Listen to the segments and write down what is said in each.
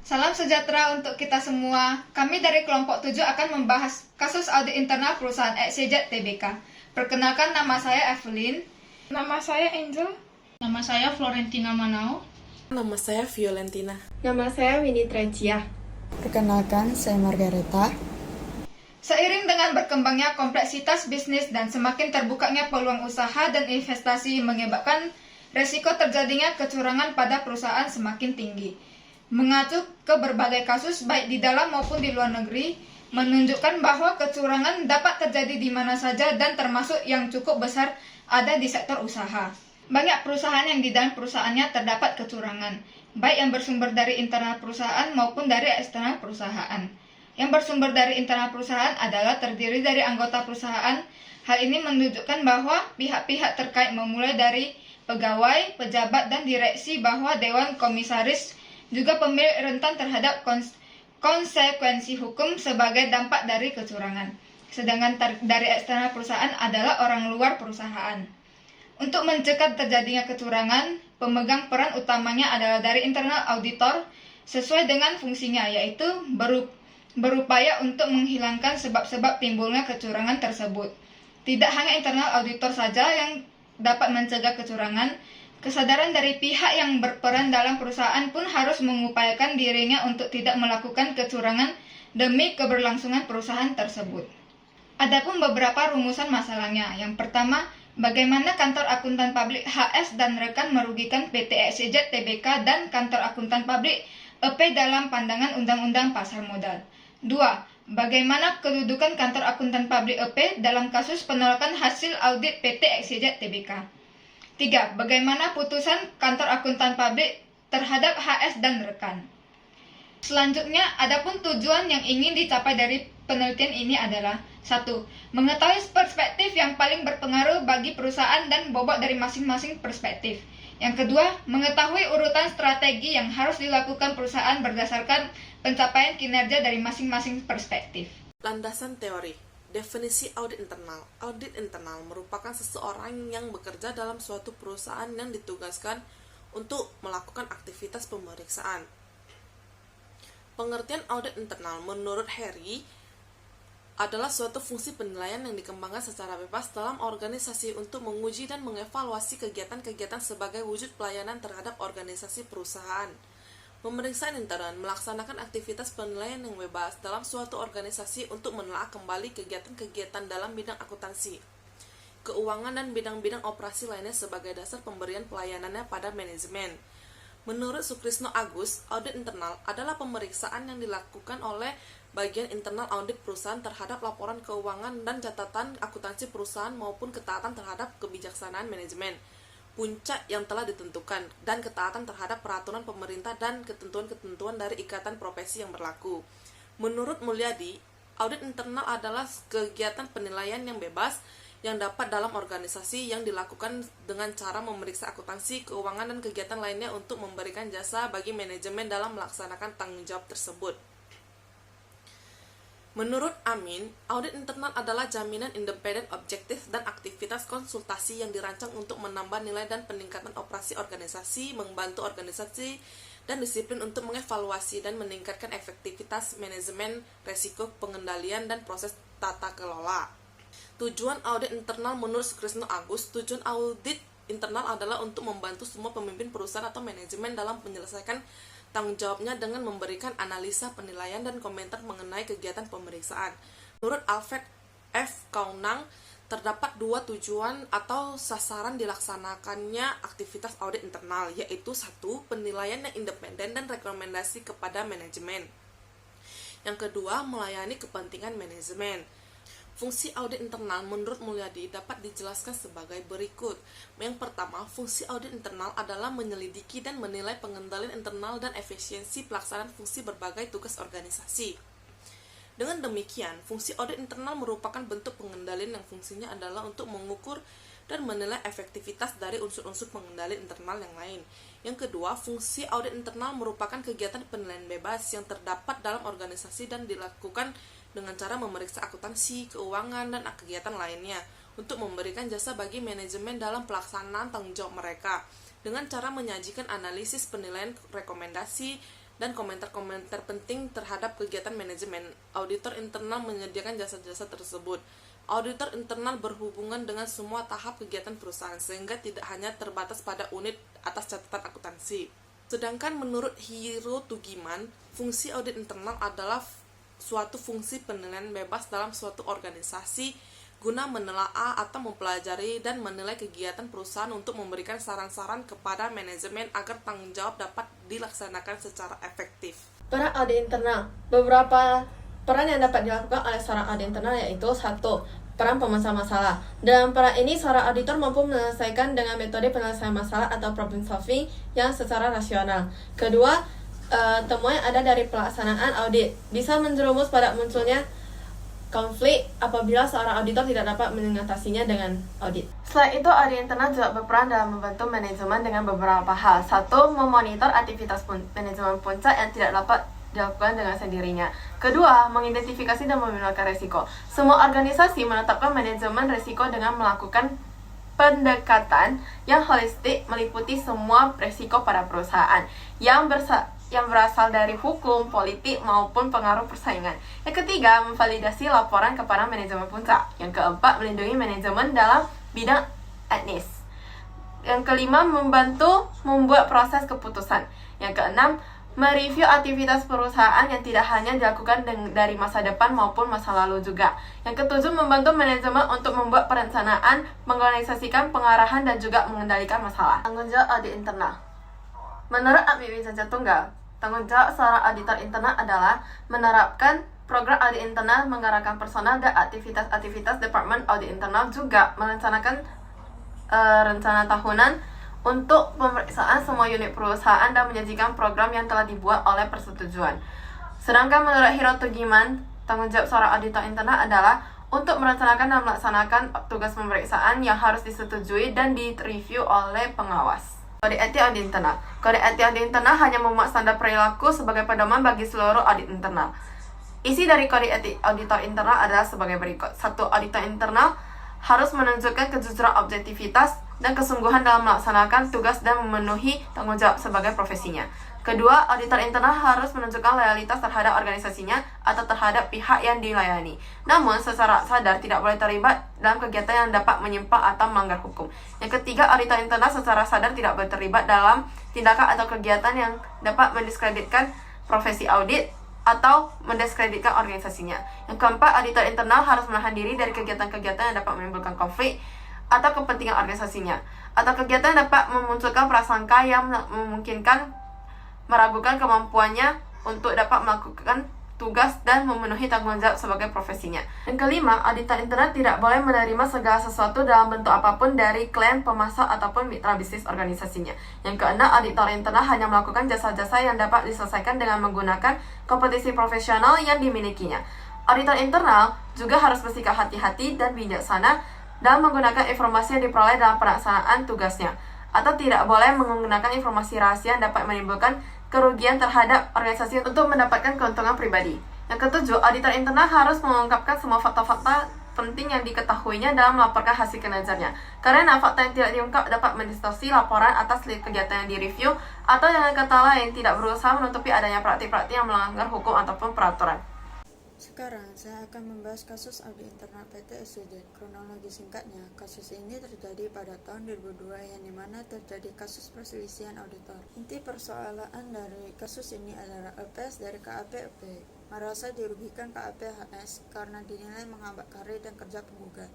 Salam sejahtera untuk kita semua. Kami dari kelompok 7 akan membahas kasus audit internal perusahaan XYZ Tbk. Perkenalkan, nama saya Evelyn. Nama saya Angel. Nama saya Florentina Manao. Nama saya Violentina. Nama saya Winnie Tracia. Perkenalkan, saya Margareta. Seiring dengan berkembangnya kompleksitas bisnis dan semakin terbukanya peluang usaha dan investasi menyebabkan resiko terjadinya kecurangan pada perusahaan semakin tinggi. Mengacu ke berbagai kasus baik di dalam maupun di luar negeri, menunjukkan bahwa kecurangan dapat terjadi di mana saja dan termasuk yang cukup besar ada di sektor usaha. Banyak perusahaan yang di dalam perusahaannya terdapat kecurangan, baik yang bersumber dari internal perusahaan maupun dari eksternal perusahaan. Yang bersumber dari internal perusahaan adalah terdiri dari anggota perusahaan. Hal ini menunjukkan bahwa pihak-pihak terkait memulai dari pegawai, pejabat, dan direksi bahwa Dewan Komisaris juga pemilik rentan terhadap konsekuensi hukum sebagai dampak dari kecurangan. Sedangkan dari eksternal perusahaan adalah orang luar perusahaan. Untuk mencegah terjadinya kecurangan, pemegang peran utamanya adalah dari internal auditor sesuai dengan fungsinya, yaitu berupaya untuk menghilangkan sebab-sebab timbulnya kecurangan tersebut. Tidak hanya internal auditor saja yang dapat mencegah kecurangan, kesadaran dari pihak yang berperan dalam perusahaan pun harus mengupayakan dirinya untuk tidak melakukan kecurangan demi keberlangsungan perusahaan tersebut. Adapun beberapa rumusan masalahnya. Yang pertama, bagaimana kantor akuntan publik HS dan rekan merugikan PT XYZ Tbk dan kantor akuntan publik EP dalam pandangan Undang-Undang Pasar Modal. 2. Bagaimana kedudukan kantor akuntan publik EP dalam kasus penolakan hasil audit PT XYZ Tbk. 3. Bagaimana putusan kantor akuntan publik terhadap HS dan rekan. Selanjutnya, adapun tujuan yang ingin dicapai dari penelitian ini adalah 1. Mengetahui perspektif yang paling berpengaruh bagi perusahaan dan bobot dari masing-masing perspektif. Yang kedua, mengetahui urutan strategi yang harus dilakukan perusahaan berdasarkan pencapaian kinerja dari masing-masing perspektif. Landasan teori. Definisi audit internal. Audit internal merupakan seseorang yang bekerja dalam suatu perusahaan yang ditugaskan untuk melakukan aktivitas pemeriksaan. Pengertian audit internal menurut Harry adalah suatu fungsi penilaian yang dikembangkan secara bebas dalam organisasi untuk menguji dan mengevaluasi kegiatan-kegiatan sebagai wujud pelayanan terhadap organisasi perusahaan. Pemeriksaan intern melaksanakan aktivitas penilaian yang bebas dalam suatu organisasi untuk menelaah kembali kegiatan-kegiatan dalam bidang akuntansi, keuangan, dan bidang-bidang operasi lainnya sebagai dasar pemberian pelayanannya pada manajemen. Menurut Sukrisno Agus, audit internal adalah pemeriksaan yang dilakukan oleh bagian internal audit perusahaan terhadap laporan keuangan dan catatan akuntansi perusahaan maupun ketaatan terhadap kebijaksanaan manajemen, puncak yang telah ditentukan, dan ketaatan terhadap peraturan pemerintah dan ketentuan-ketentuan dari ikatan profesi yang berlaku. Menurut Mulyadi, audit internal adalah kegiatan penilaian yang bebas yang dapat dalam organisasi yang dilakukan dengan cara memeriksa akuntansi, keuangan, dan kegiatan lainnya untuk memberikan jasa bagi manajemen dalam melaksanakan tanggung jawab tersebut. Menurut Amin, audit internal adalah jaminan independen, objektif, dan aktivitas konsultasi yang dirancang untuk menambah nilai dan peningkatan operasi organisasi, membantu organisasi dan disiplin untuk mengevaluasi dan meningkatkan efektivitas manajemen, resiko, pengendalian, dan proses tata kelola. Tujuan audit internal menurut Sukrisno Agus, tujuan audit internal adalah untuk membantu semua pemimpin perusahaan atau manajemen dalam menyelesaikan tanggung jawabnya dengan memberikan analisa, penilaian, dan komentar mengenai kegiatan pemeriksaan. Menurut Alfred F. Kaunang, terdapat dua tujuan atau sasaran dilaksanakannya aktivitas audit internal, yaitu 1. Penilaian yang independen dan rekomendasi kepada manajemen. Yang kedua, melayani kepentingan manajemen. Fungsi audit internal menurut Mulyadi dapat dijelaskan sebagai berikut. Yang pertama, fungsi audit internal adalah menyelidiki dan menilai pengendalian internal dan efisiensi pelaksanaan fungsi berbagai tugas organisasi. Dengan demikian, fungsi audit internal merupakan bentuk pengendalian yang fungsinya adalah untuk mengukur dan menilai efektivitas dari unsur-unsur pengendalian internal yang lain. Yang kedua, fungsi audit internal merupakan kegiatan penilaian bebas yang terdapat dalam organisasi dan dilakukan dengan cara memeriksa akuntansi, keuangan, dan kegiatan lainnya untuk memberikan jasa bagi manajemen dalam pelaksanaan tanggung jawab mereka dengan cara menyajikan analisis, penilaian, rekomendasi, dan komentar-komentar penting terhadap kegiatan manajemen. Auditor internal menyediakan jasa-jasa tersebut. Auditor internal berhubungan dengan semua tahap kegiatan perusahaan, sehingga tidak hanya terbatas pada unit atas catatan akuntansi. Sedangkan menurut Hiro Tugiman, fungsi audit internal adalah suatu fungsi penilaian bebas dalam suatu organisasi guna menelaah atau mempelajari dan menilai kegiatan perusahaan untuk memberikan saran-saran kepada manajemen agar tanggung jawab dapat dilaksanakan secara efektif. Peran audit internal. Beberapa peran yang dapat dilakukan oleh seorang audit internal yaitu 1. Peran pemecah masalah. Dalam peran ini, seorang auditor mampu menyelesaikan dengan metode penyelesaian masalah atau problem solving yang secara rasional. Kedua, temuan yang ada dari pelaksanaan audit bisa menjerumus pada munculnya konflik apabila seorang auditor tidak dapat mengatasinya dengan audit. Selain itu, audit internal juga berperan dalam membantu manajemen dengan beberapa hal. 1. Memonitor aktivitas manajemen puncak yang tidak dapat dilakukan dengan sendirinya. Kedua, mengidentifikasi dan meminimalkan resiko. Semua organisasi menetapkan manajemen resiko dengan melakukan pendekatan yang holistik meliputi semua resiko pada perusahaan yang berasal dari hukum, politik, maupun pengaruh persaingan. Yang ketiga, memvalidasi laporan kepada manajemen puncak. Yang keempat, melindungi manajemen dalam bidang etnis. Yang kelima, membantu membuat proses keputusan. Yang keenam, mereview aktivitas perusahaan yang tidak hanya dilakukan dari masa depan maupun masa lalu juga. Yang ketujuh, membantu manajemen untuk membuat perencanaan, mengorganisasikan pengarahan, dan juga mengendalikan masalah. Tanggung jawab audit internal. Menurut Admin Wijaya Tunggal, tanggung jawab seorang auditor internal adalah menerapkan program audit internal, mengarahkan personal dan aktivitas-aktivitas departemen audit internal, juga merencanakan rencana tahunan untuk pemeriksaan semua unit perusahaan dan menyajikan program yang telah dibuat oleh persetujuan. Sedangkan menurut Hiro Tugiman, tanggung jawab seorang auditor internal adalah untuk merencanakan dan melaksanakan tugas pemeriksaan yang harus disetujui dan direview oleh pengawas. Kode etik audit internal. Kode etik audit internal hanya memuat standar perilaku sebagai pedoman bagi seluruh audit internal. Isi dari kode etik auditor internal adalah sebagai berikut. 1. Auditor internal harus menunjukkan kejujuran, objektivitas, dan kesungguhan dalam melaksanakan tugas dan memenuhi tanggung jawab sebagai profesinya. Kedua, auditor internal harus menunjukkan loyalitas terhadap organisasinya atau terhadap pihak yang dilayani. Namun, secara sadar tidak boleh terlibat dalam kegiatan yang dapat menyimpang atau melanggar hukum. Yang ketiga, auditor internal secara sadar tidak boleh terlibat dalam tindakan atau kegiatan yang dapat mendiskreditkan profesi audit atau mendiskreditkan organisasinya. Yang keempat, auditor internal harus menahan diri dari kegiatan-kegiatan yang dapat menimbulkan konflik atau kepentingan organisasinya, atau kegiatan yang dapat memunculkan prasangka yang memungkinkan meragukan kemampuannya untuk dapat melakukan tugas dan memenuhi tanggung jawab sebagai profesinya. Yang kelima, auditor internal tidak boleh menerima segala sesuatu dalam bentuk apapun dari klien, pemasok, ataupun mitra bisnis organisasinya. Yang keenam, auditor internal hanya melakukan jasa-jasa yang dapat diselesaikan dengan menggunakan kompetisi profesional yang dimilikinya. Auditor internal juga harus bersikap hati-hati dan bijaksana dalam menggunakan informasi yang diperoleh dalam pelaksanaan tugasnya, atau tidak boleh menggunakan informasi rahasia yang dapat menimbulkan kerugian terhadap organisasi untuk mendapatkan keuntungan pribadi. Yang ketujuh, auditor internal harus mengungkapkan semua fakta-fakta penting yang diketahuinya dalam melaporkan hasil kinerjanya, karena fakta yang tidak diungkap dapat mendistorsi laporan atas kegiatan yang direview, atau dengan kata lain tidak berusaha menutupi adanya praktik-praktik yang melanggar hukum ataupun peraturan. Sekarang saya akan membahas kasus audit internal PT SCJ. Kronologi singkatnya, kasus ini terjadi pada tahun 2002 yang dimana terjadi kasus perselisihan auditor. Inti persoalan dari kasus ini adalah LPS dari KAP-UP merasa dirugikan KAP-HS karena dinilai menghambat karir dan kerja penggugat.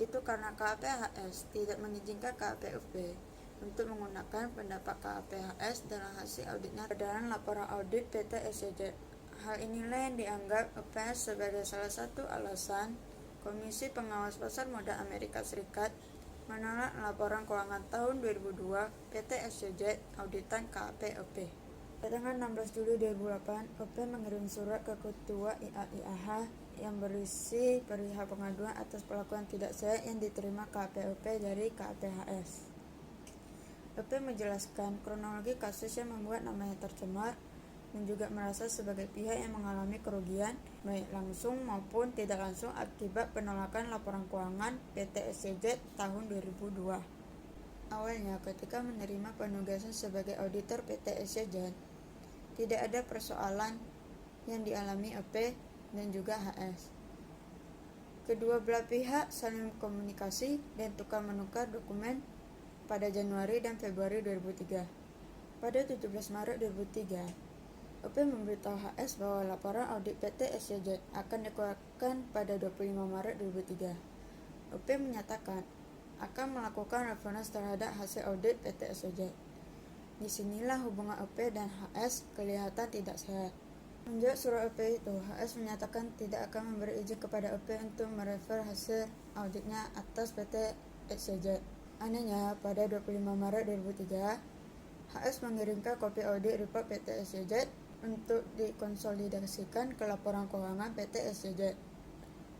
Itu karena KAP-HS tidak mengizinkan KAP-UP untuk menggunakan pendapat KAP-HS dalam hasil auditnya dalam laporan audit PT SCJ. Hal inilah yang dianggap UPS sebagai salah satu alasan Komisi Pengawas Pasar Modal Amerika Serikat menolak laporan keuangan tahun 2002 PT SCJ auditan KAP-UP. Pada tanggal 16 Juli 2008, UP mengirim surat ke Ketua IAIAH yang berisi perihal pengaduan atas perlakuan tidak sehat yang diterima KAP-UP dari KAP-HS. UP menjelaskan kronologi kasus yang membuat namanya tercemar dan juga merasa sebagai pihak yang mengalami kerugian baik langsung maupun tidak langsung akibat penolakan laporan keuangan PT SCJ tahun 2002. Awalnya ketika menerima penugasan sebagai auditor PT SCJ, Tidak ada persoalan yang dialami EP dan juga HS. Kedua belah pihak saling komunikasi dan tukar-menukar dokumen pada Januari dan Februari 2003. Pada 17 Maret 2003, EP memberitahu HS bahwa laporan audit PT SCJ akan dikeluarkan pada 25 Maret 2003. EP menyatakan akan melakukan referensi terhadap hasil audit PT SCJ. Disinilah hubungan EP dan HS kelihatan tidak sehat. Menjawab surat EP itu, HS menyatakan tidak akan memberi izin kepada EP untuk merefer hasil auditnya atas PT SCJ. Anehnya, pada 25 Maret 2003, HS mengirimkan kopi audit report PT SCJ untuk dikonsolidasikan ke laporan keuangan PT SCJ.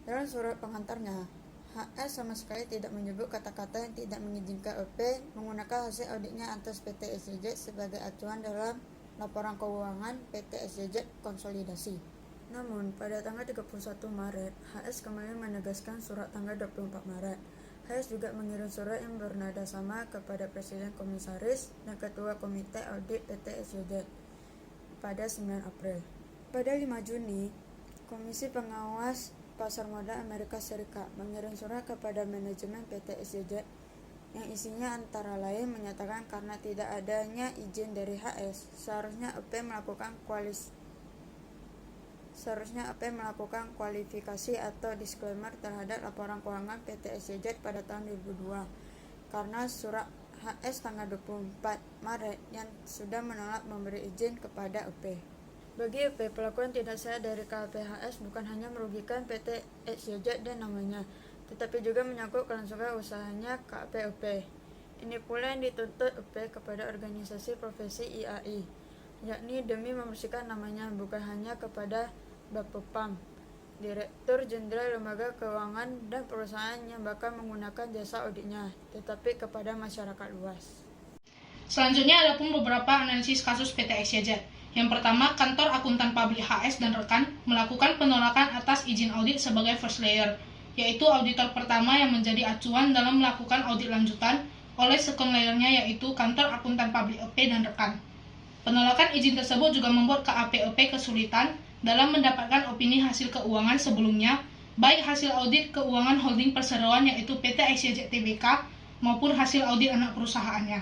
Dalam surat pengantarnya, HS sama sekali tidak menyebut kata-kata yang tidak mengizinkan EP menggunakan hasil auditnya atas PT SCJ sebagai acuan dalam laporan keuangan PT SCJ konsolidasi. Namun, pada tanggal 31 Maret, HS kembali menegaskan surat tanggal 24 Maret. HS juga mengirim surat yang bernada sama kepada Presiden Komisaris dan Ketua Komite Audit PT SCJ pada 9 April. Pada 5 Juni, Komisi Pengawas Pasar Modal Amerika Serikat mengirim surat kepada manajemen PT SCJ yang isinya antara lain menyatakan karena tidak adanya izin dari HS, seharusnya EP melakukan kualifikasi atau disclaimer terhadap laporan keuangan PT SCJ pada tahun 2002 karena surat HS tanggal 24 Maret yang sudah menolak memberi izin kepada EP. Bagi EP, pelakuan tidak sehat dari KAPHS bukan hanya merugikan PT SCJ dan namanya, tetapi juga menyangkut kelangsungan usahanya KAPEP. Ini pula yang dituntut EP kepada organisasi profesi IAI, yakni demi membersihkan namanya bukan hanya kepada Bapepam, Direktur Jenderal Lembaga Keuangan dan perusahaan yang bakal menggunakan jasa auditnya, tetapi kepada masyarakat luas. Selanjutnya ada pun beberapa analisis kasus PT SCJ. Yang pertama, kantor akuntan publik HS dan rekan melakukan penolakan atas izin audit sebagai first layer, yaitu auditor pertama yang menjadi acuan dalam melakukan audit lanjutan oleh second layer-nya yaitu kantor akuntan publik EP dan rekan. Penolakan izin tersebut juga membuat KAPEP kesulitan dalam mendapatkan opini hasil keuangan sebelumnya, baik hasil audit keuangan holding perseroan yaitu PT SCJ Tbk maupun hasil audit anak perusahaannya.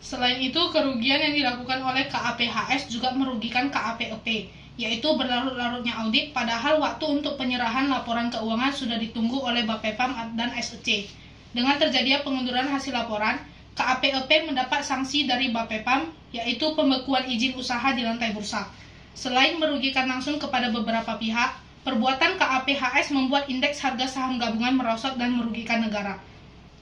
Selain itu, kerugian yang dilakukan oleh KAPHS juga merugikan KAPEP, yaitu berlarut-larutnya audit padahal waktu untuk penyerahan laporan keuangan sudah ditunggu oleh Bapepam dan SEC. Dengan terjadinya pengunduran hasil laporan, KAPEP mendapat sanksi dari Bapepam, yaitu pembekuan izin usaha di lantai bursa. Selain merugikan langsung kepada beberapa pihak, perbuatan KAPHS membuat indeks harga saham gabungan merosot dan merugikan negara.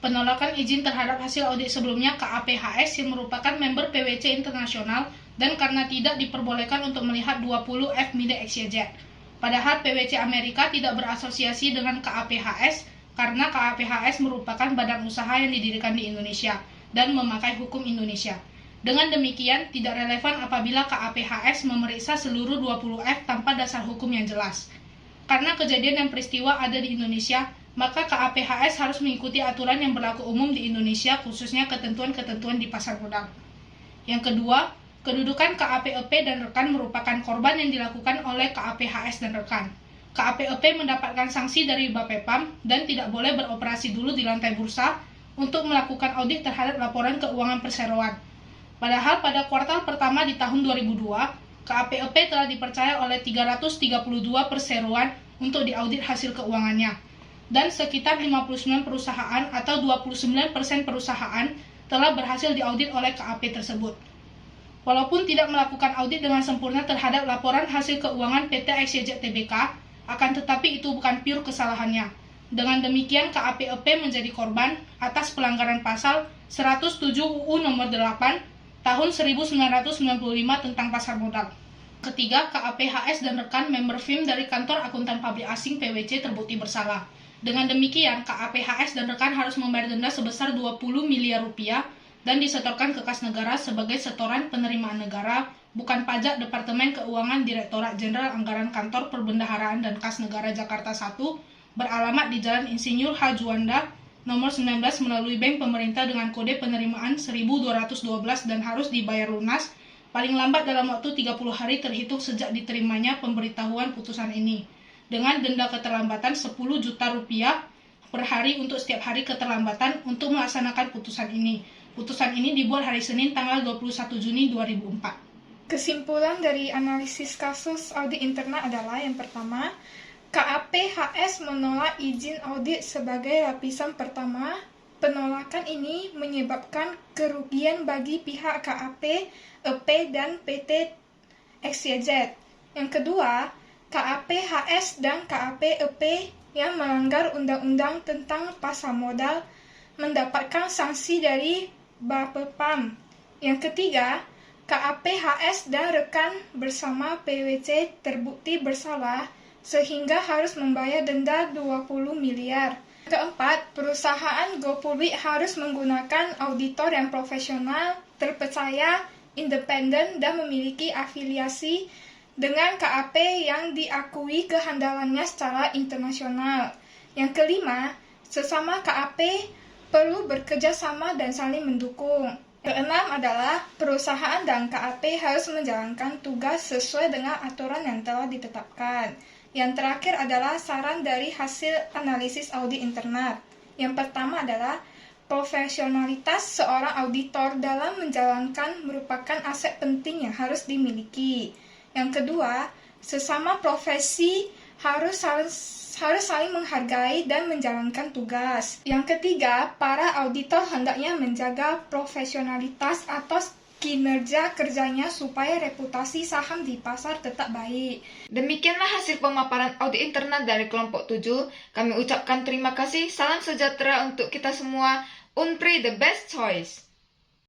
Penolakan izin terhadap hasil audit sebelumnya KAPHS yang merupakan member PwC internasional dan karena tidak diperbolehkan untuk melihat 20 F milik XYZ. Padahal PwC Amerika tidak berasosiasi dengan KAPHS karena KAPHS merupakan badan usaha yang didirikan di Indonesia dan memakai hukum Indonesia. Dengan demikian, tidak relevan apabila KAPHS memeriksa seluruh 20 F tanpa dasar hukum yang jelas. Karena kejadian dan peristiwa ada di Indonesia, maka KAPHS harus mengikuti aturan yang berlaku umum di Indonesia, khususnya ketentuan-ketentuan di pasar modal. Yang kedua, kedudukan KAPEP dan rekan merupakan korban yang dilakukan oleh KAPHS dan rekan. KAPEP mendapatkan sanksi dari Bapepam dan tidak boleh beroperasi dulu di lantai bursa untuk melakukan audit terhadap laporan keuangan perseroan. Padahal pada kuartal pertama di tahun 2002, KAPEP telah dipercaya oleh 332 perseroan untuk diaudit hasil keuangannya. Dan sekitar 59 perusahaan atau 29% perusahaan telah berhasil diaudit oleh KAP tersebut. Walaupun tidak melakukan audit dengan sempurna terhadap laporan hasil keuangan PT XYZ Tbk, akan tetapi itu bukan pure kesalahannya. Dengan demikian KAPEP menjadi korban atas pelanggaran pasal 107 UU nomor 8 tahun 1995 tentang pasar modal. Ketiga, KAPHS dan rekan member firm dari kantor akuntan publik asing PwC terbukti bersalah. Dengan demikian, KAPHS dan rekan harus membayar denda sebesar 20 miliar rupiah dan disetorkan ke kas negara sebagai setoran penerimaan negara, bukan pajak Departemen Keuangan Direktorat Jenderal Anggaran Kantor Perbendaharaan dan Kas Negara Jakarta 1, beralamat di Jalan Insinyur H. Juanda, nomor 19 melalui bank pemerintah dengan kode penerimaan 1212 dan harus dibayar lunas paling lambat dalam waktu 30 hari terhitung sejak diterimanya pemberitahuan putusan ini, dengan denda keterlambatan 10 juta rupiah per hari untuk setiap hari keterlambatan untuk melaksanakan putusan ini. Putusan ini dibuat hari Senin tanggal 21 Juni 2004. Kesimpulan dari analisis kasus audit internal adalah yang pertama, KAP-HS menolak izin audit sebagai lapisan pertama. Penolakan ini menyebabkan kerugian bagi pihak KAP, EP, dan PT XYZ. Yang kedua, KAP-HS dan KAP-EP yang melanggar undang-undang tentang pasar modal mendapatkan sanksi dari Bapepam. Yang ketiga, KAP-HS dan rekan bersama PwC terbukti bersalah sehingga harus membayar denda 20 miliar. Keempat, perusahaan GoPublic harus menggunakan auditor yang profesional, terpercaya, independen, dan memiliki afiliasi dengan KAP yang diakui kehandalannya secara internasional. Yang kelima, sesama KAP perlu bekerja sama dan saling mendukung. Keenam adalah perusahaan dan KAP harus menjalankan tugas sesuai dengan aturan yang telah ditetapkan. Yang terakhir adalah saran dari hasil analisis audit internal. Yang pertama adalah profesionalitas seorang auditor dalam menjalankan merupakan aset penting yang harus dimiliki. Yang kedua, sesama profesi harus saling menghargai dan menjalankan tugas. Yang ketiga, para auditor hendaknya menjaga profesionalitas atas kinerja kerjanya supaya reputasi saham di pasar tetap baik. Demikianlah hasil pemaparan audit internal dari kelompok 7. Kami ucapkan terima kasih. Salam sejahtera untuk kita semua. Unpri the best choice.